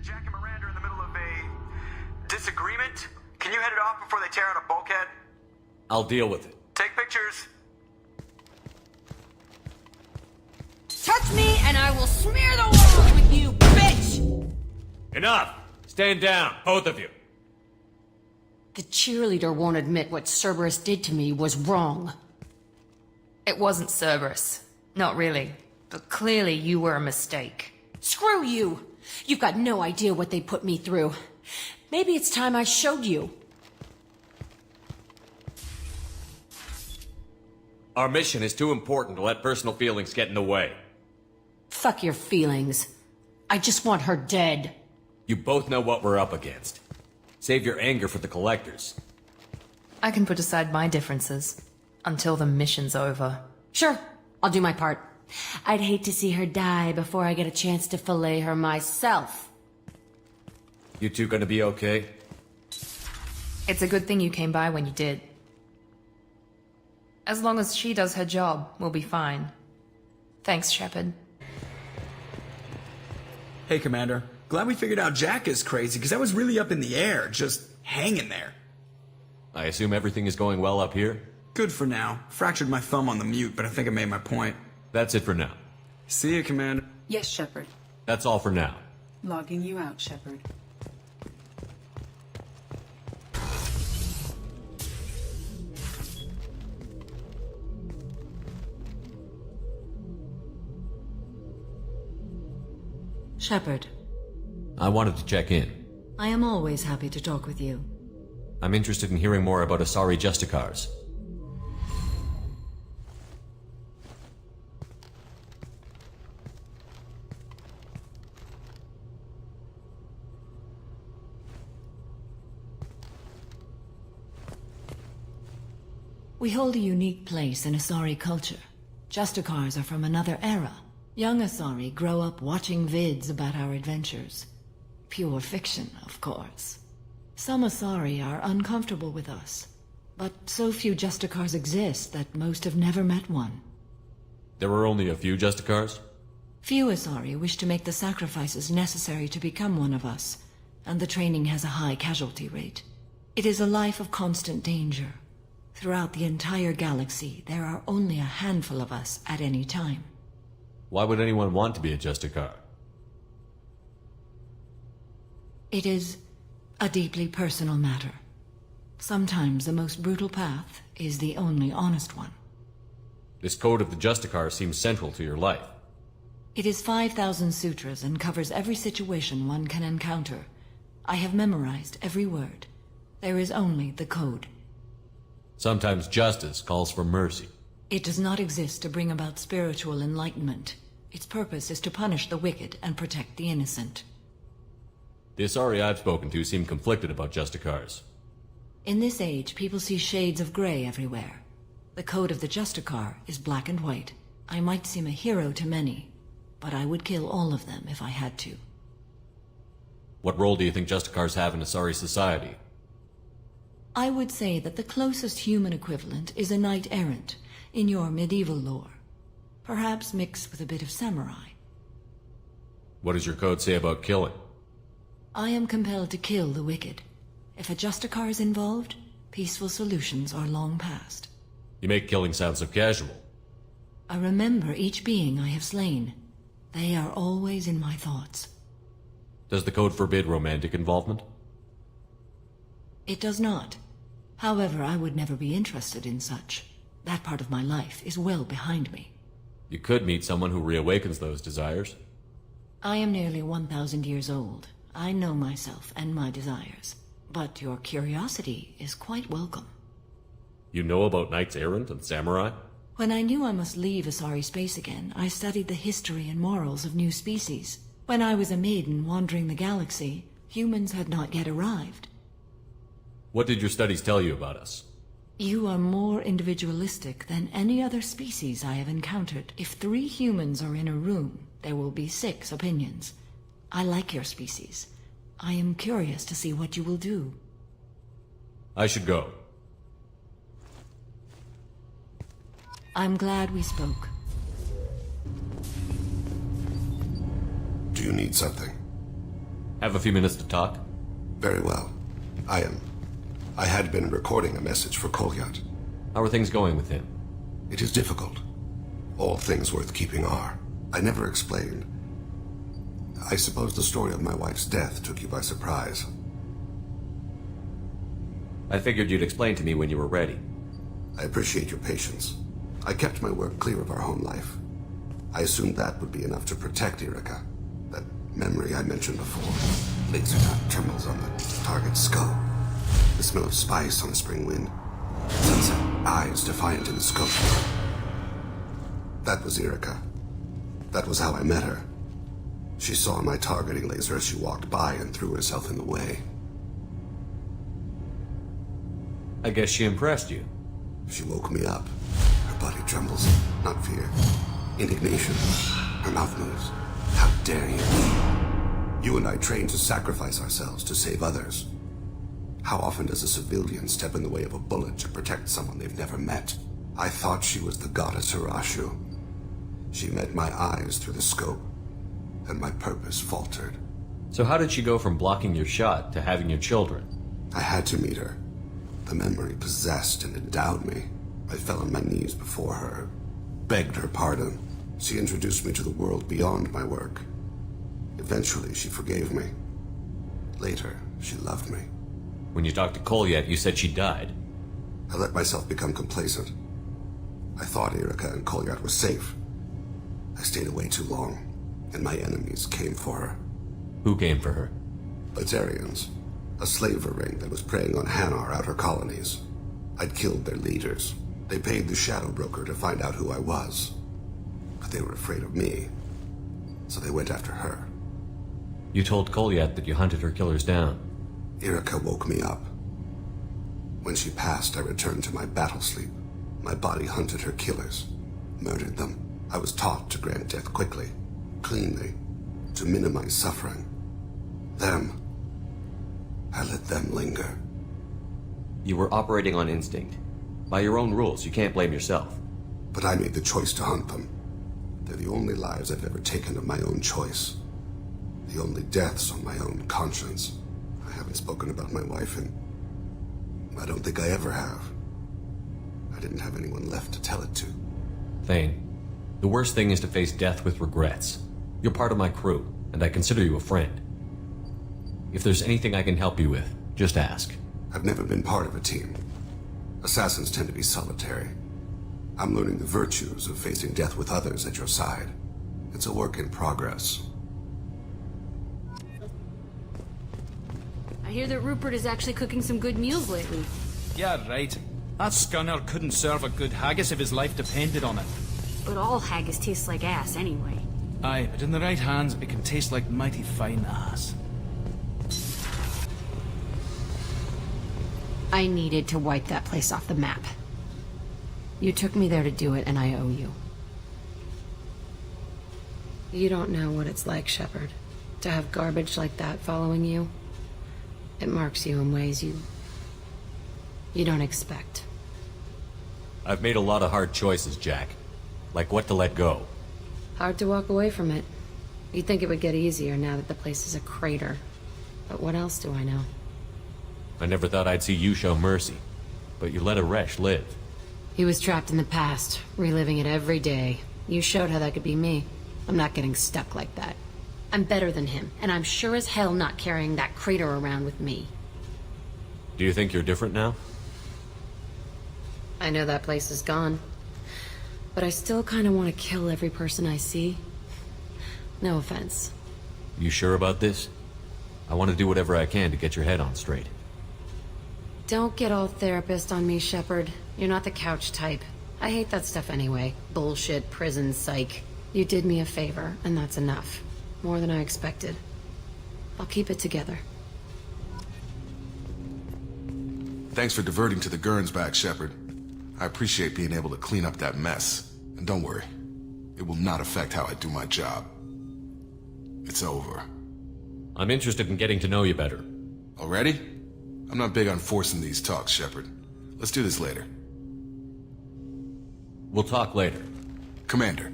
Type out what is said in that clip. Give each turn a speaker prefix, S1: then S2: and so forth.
S1: Jack and Miranda are in the middle of a disagreement. Can you head it off before they tear out a bulkhead?
S2: I'll deal with it.
S1: Take pictures.
S3: Touch me and I will smear the walls with you, bitch!
S2: Enough! Stand down, both of you.
S3: The cheerleader won't admit what Cerberus did to me was wrong.
S4: It wasn't Cerberus. Not really. But clearly you were a mistake.
S3: Screw you! You've got no idea what they put me through. Maybe it's time I showed you.
S2: Our mission is too important to let personal feelings get in the way.
S3: Fuck your feelings. I just want her dead.
S2: You both know what we're up against. Save your anger for the collectors.
S4: I can put aside my differences. Until the mission's over.
S3: Sure, I'll do my part. I'd hate to see her die before I get a chance to fillet her myself.
S2: You two gonna be okay?
S4: It's a good thing you came by when you did. As long as she does her job, we'll be fine. Thanks, Shepard.
S5: Hey, Commander. Glad we figured out Jack is crazy, because that was really up in the air, just hanging there.
S2: I assume everything is going well up here?
S5: Good for now. Fractured my thumb on the mute, but I think I made my point.
S2: That's it for now.
S5: See you, Commander.
S6: Yes, Shepard.
S2: That's all for now.
S6: Logging you out, Shepard.
S7: Shepard,
S2: I wanted to check in.
S7: I am always happy to talk with you.
S2: I'm interested in hearing more about Asari Justicars.
S7: We hold a unique place in Asari culture. Justicars are from another era. Young Asari grow up watching vids about our adventures. Pure fiction, of course. Some Asari are uncomfortable with us, but so few Justicars exist that most have never met one.
S2: There were only a few Justicars?
S7: Few Asari wish to make the sacrifices necessary to become one of us, and the training has a high casualty rate. It is a life of constant danger. Throughout the entire galaxy, there are only a handful of us at any time.
S2: Why would anyone want to be a Justicar?
S7: It is a deeply personal matter. Sometimes the most brutal path is the only honest one.
S2: This code of the Justicar seems central to your life.
S7: It is 5,000 sutras and covers every situation one can encounter. I have memorized every word. There is only the code.
S2: Sometimes justice calls for mercy.
S7: It does not exist to bring about spiritual enlightenment. Its purpose is to punish the wicked and protect the innocent.
S2: The Asari I've spoken to seem conflicted about Justicars.
S7: In this age, people see shades of gray everywhere. The code of the Justicar is black and white. I might seem a hero to many, but I would kill all of them if I had to.
S2: What role do you think Justicars have in Asari society?
S7: I would say that the closest human equivalent is a knight-errant in your medieval lore. Perhaps mixed with a bit of samurai.
S2: What does your code say about killing?
S7: I am compelled to kill the wicked. If a Justicar is involved, peaceful solutions are long past.
S2: You make killing sound so casual.
S7: I remember each being I have slain. They are always in my thoughts.
S2: Does the code forbid romantic involvement?
S7: It does not. However, I would never be interested in such. That part of my life is well behind me.
S2: You could meet someone who reawakens those desires.
S7: I am nearly 1,000 years old. I know myself and my desires. But your curiosity is quite welcome.
S2: You know about knights errant and samurai?
S7: When I knew I must leave Asari space again, I studied the history and morals of new species. When I was a maiden wandering the galaxy, humans had not yet arrived.
S2: What did your studies tell you about us?
S7: You are more individualistic than any other species I have encountered. If 3 humans are in a room, there will be 6 opinions. I like your species. I am curious to see what you will do.
S2: I should go.
S7: I'm glad we spoke.
S8: Do you need something?
S2: Have a few minutes to talk?
S8: Very well. I had been recording a message for Kolyat.
S2: How are things going with him?
S8: It is difficult. All things worth keeping are. I never explained. I suppose the story of my wife's death took you by surprise.
S2: I figured you'd explain to me when you were ready.
S8: I appreciate your patience. I kept my work clear of our home life. I assumed that would be enough to protect Erica. That memory I mentioned before. Laser dot trembles on the target's skull. The smell of spice on a spring wind. Sunset eyes defiant in the scope. That was Erica. That was how I met her. She saw my targeting laser as she walked by and threw herself in the way.
S2: I guess she impressed you.
S8: She woke me up. Her body trembles, not fear. Indignation. Her mouth moves. How dare you? You and I trained to sacrifice ourselves to save others. How often does a civilian step in the way of a bullet to protect someone they've never met? I thought she was the goddess Hirashu. She met my eyes through the scope, and my purpose faltered.
S2: So how did she go from blocking your shot to having your children?
S8: I had to meet her. The memory possessed and endowed me. I fell on my knees before her, begged her pardon. She introduced me to the world beyond my work. Eventually, she forgave me. Later, she loved me.
S2: When you talked to Kolyat, you said she died.
S8: I let myself become complacent. I thought Erica and Kolyat were safe. I stayed away too long, and my enemies came for her.
S2: Who came for her?
S8: Batarians, a slaver ring that was preying on Hanar outer colonies. I'd killed their leaders. They paid the shadow broker to find out who I was. But they were afraid of me, so they went after her.
S2: You told Kolyat that you hunted her killers down.
S8: Erica woke me up. When she passed, I returned to my battle sleep. My body hunted her killers, murdered them. I was taught to grant death quickly, cleanly, to minimize suffering. Them, I let them linger.
S2: You were operating on instinct. By your own rules, you can't blame yourself.
S8: But I made the choice to hunt them. They're the only lives I've ever taken of my own choice. The only deaths on my own conscience. I haven't spoken about my wife, and I don't think I ever have. I didn't have anyone left to tell it to.
S2: Thane, the worst thing is to face death with regrets. You're part of my crew, and I consider you a friend. If there's anything I can help you with, just ask.
S8: I've never been part of a team. Assassins tend to be solitary. I'm learning the virtues of facing death with others at your side. It's a work in progress.
S3: I hear that Rupert is actually cooking some good meals lately.
S9: Yeah, right. That scunner couldn't serve a good haggis if his life depended on it.
S3: But all haggis tastes like ass anyway.
S9: Aye, but in the right hands, it can taste like mighty fine ass.
S3: I needed to wipe that place off the map. You took me there to do it, and I owe you. You don't know what it's like, Shepard, to have garbage like that following you. It marks you in ways you don't expect.
S2: I've made a lot of hard choices, Jack. Like what to let go.
S3: Hard to walk away from it. You'd think it would get easier now that the place is a crater. But what else do I know?
S2: I never thought I'd see you show mercy. But you let a wretch live.
S3: He was trapped in the past, reliving it every day. You showed how that could be me. I'm not getting stuck like that. I'm better than him, and I'm sure as hell not carrying that crater around with me.
S2: Do you think you're different now?
S3: I know that place is gone. But I still kind of want to kill every person I see. No offense.
S2: You sure about this? I want to do whatever I can to get your head on straight.
S3: Don't get all therapist on me, Shepard. You're not the couch type. I hate that stuff anyway. Bullshit, prison, psych. You did me a favor, and that's enough. More than I expected. I'll keep it together.
S10: Thanks for diverting to the Gurns back, Shepard. I appreciate being able to clean up that mess. And don't worry, it will not affect how I do my job. It's over.
S2: I'm interested in getting to know you better.
S10: Already? I'm not big on forcing these talks, Shepard. Let's do this later.
S2: We'll talk later.
S10: Commander.